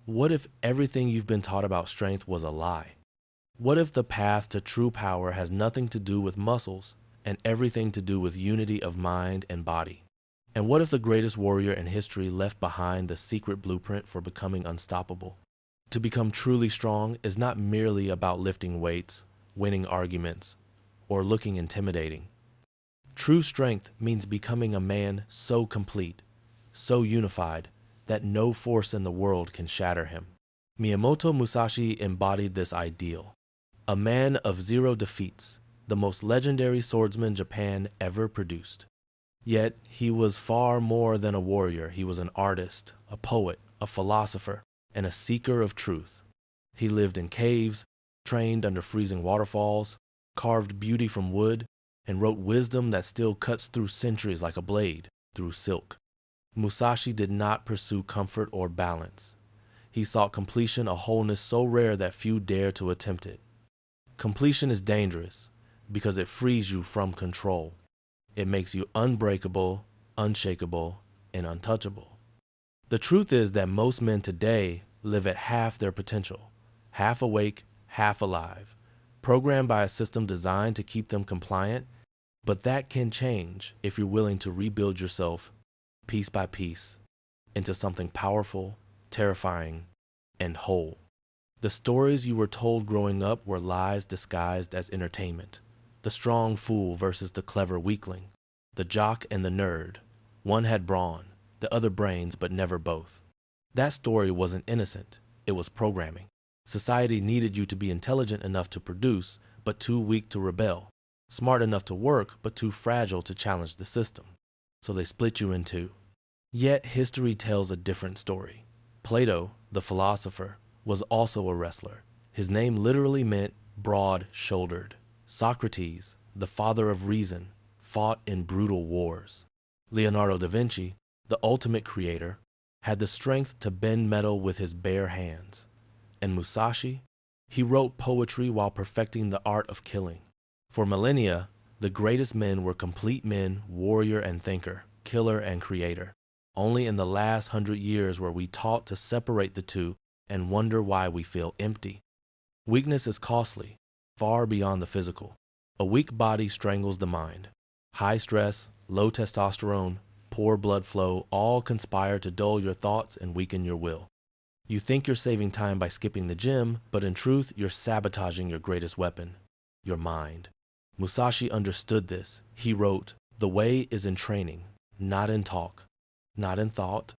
What if everything you've been taught about strength was a lie? What if the path to true power has nothing to do with muscles and everything to do with unity of mind and body? And what if the greatest warrior in history left behind the secret blueprint for becoming unstoppable? To become truly strong is not merely about lifting weights, winning arguments, or looking intimidating. True strength means becoming a man so complete, so unified, that no force in the world can shatter him. Miyamoto Musashi embodied this ideal. A man of zero defeats, the most legendary swordsman Japan ever produced. Yet he was far more than a warrior. He was an artist, a poet, a philosopher, and a seeker of truth. He lived in caves, trained under freezing waterfalls, carved beauty from wood, and wrote wisdom that still cuts through centuries like a blade through silk. Musashi did not pursue comfort or balance. He sought completion, a wholeness so rare that few dare to attempt it. Completion is dangerous because it frees you from control. It makes you unbreakable, unshakable, and untouchable. The truth is that most men today live at half their potential, half awake, half alive, programmed by a system designed to keep them compliant, but that can change if you're willing to rebuild yourself piece by piece into something powerful, terrifying, and whole. The stories you were told growing up were lies disguised as entertainment. The strong fool versus the clever weakling, the jock and the nerd. One had brawn, the other brains, but never both. That story wasn't innocent, it was programming. Society needed you to be intelligent enough to produce, but too weak to rebel, smart enough to work, but too fragile to challenge the system. So they split you in two. Yet history tells a different story. Plato, the philosopher, was also a wrestler. His name literally meant broad-shouldered. Socrates, the father of reason, fought in brutal wars. Leonardo da Vinci, the ultimate creator, had the strength to bend metal with his bare hands. And Musashi, he wrote poetry while perfecting the art of killing. For millennia, the greatest men were complete men, warrior and thinker, killer and creator. Only in the last 100 years were we taught to separate the two and wonder why we feel empty. Weakness is costly, far beyond the physical. A weak body strangles the mind. High stress, low testosterone, poor blood flow all conspire to dull your thoughts and weaken your will. You think you're saving time by skipping the gym, but in truth, you're sabotaging your greatest weapon, your mind. Musashi understood this. He wrote, "The way is in training, not in talk, not in thought,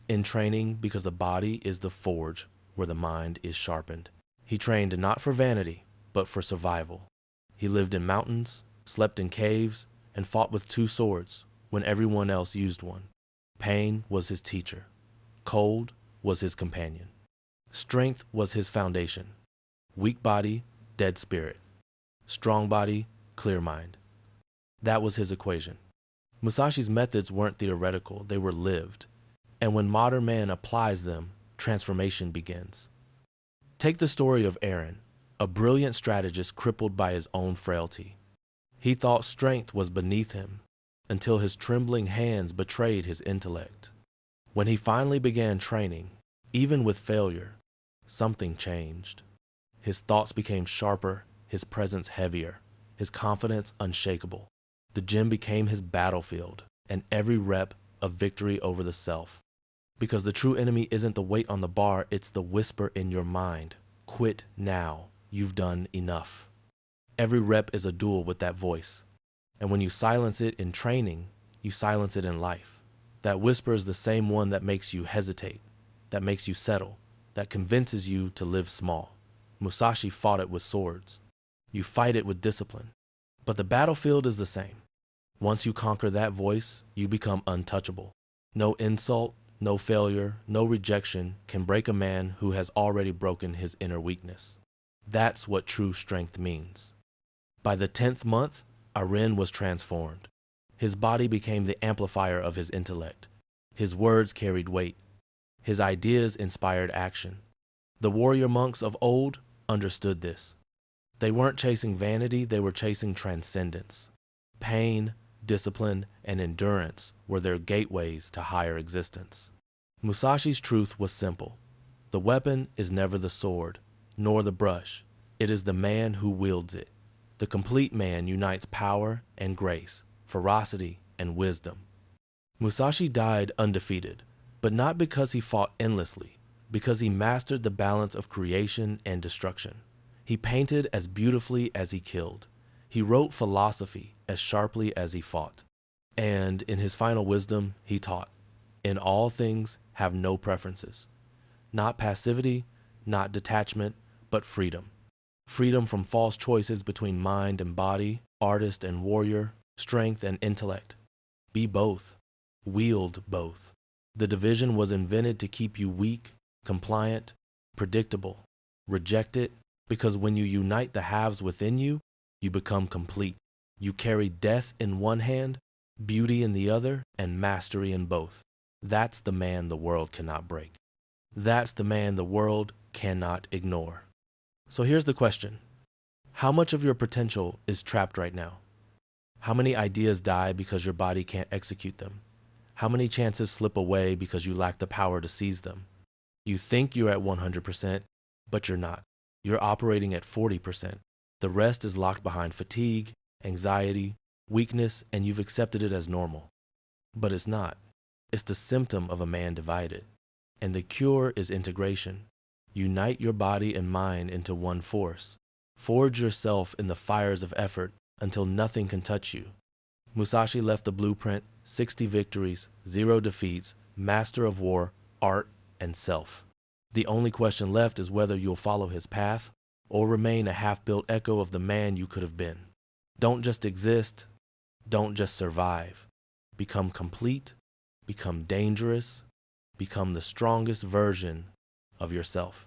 in training because the body is the forge where the mind is sharpened." He trained not for vanity, but for survival. He lived in mountains, slept in caves, and fought with two swords when everyone else used one. Pain was his teacher. Cold was his companion. Strength was his foundation. Weak body, dead spirit. Strong body, clear mind. That was his equation. Musashi's methods weren't theoretical, they were lived. And when modern man applies them, transformation begins. Take the story of Aaron, a brilliant strategist crippled by his own frailty. He thought strength was beneath him until his trembling hands betrayed his intellect. When he finally began training, even with failure, something changed. His thoughts became sharper, his presence heavier, his confidence unshakable. The gym became his battlefield, and every rep a victory over the self. Because the true enemy isn't the weight on the bar, it's the whisper in your mind. Quit now. You've done enough. Every rep is a duel with that voice. And when you silence it in training, you silence it in life. That whisper is the same one that makes you hesitate, that makes you settle, that convinces you to live small. Musashi fought it with swords. You fight it with discipline. But the battlefield is the same. Once you conquer that voice, you become untouchable. No insult, no failure, no rejection can break a man who has already broken his inner weakness. That's what true strength means. By the 10th month, Aren was transformed. His body became the amplifier of his intellect. His words carried weight. His ideas inspired action. The warrior monks of old understood this. They weren't chasing vanity, they were chasing transcendence. Pain, discipline, and endurance were their gateways to higher existence. Musashi's truth was simple. The weapon is never the sword, nor the brush. It is the man who wields it. The complete man unites power and grace, ferocity and wisdom. Musashi died undefeated, but not because he fought endlessly, because he mastered the balance of creation and destruction. He painted as beautifully as he killed. He wrote philosophy as sharply as he fought. And in his final wisdom, he taught, in all things have no preferences. Not passivity, not detachment, but freedom. Freedom from false choices between mind and body, artist and warrior, strength and intellect. Be both. Wield both. The division was invented to keep you weak, compliant, predictable. Reject it, because when you unite the halves within you, you become complete. You carry death in one hand, beauty in the other, and mastery in both. That's the man the world cannot break. That's the man the world cannot ignore. So here's the question. How much of your potential is trapped right now? How many ideas die because your body can't execute them? How many chances slip away because you lack the power to seize them? You think you're at 100%, but you're not. You're operating at 40%. The rest is locked behind fatigue, anxiety, weakness, and you've accepted it as normal. But it's not. It's the symptom of a man divided. And the cure is integration. Unite your body and mind into one force. Forge yourself in the fires of effort until nothing can touch you. Musashi left the blueprint: 60 victories, 0 defeats, master of war, art, and self. The only question left is whether you'll follow his path or remain a half-built echo of the man you could have been. Don't just exist. Don't just survive. Become complete. Become dangerous. Become the strongest version of yourself.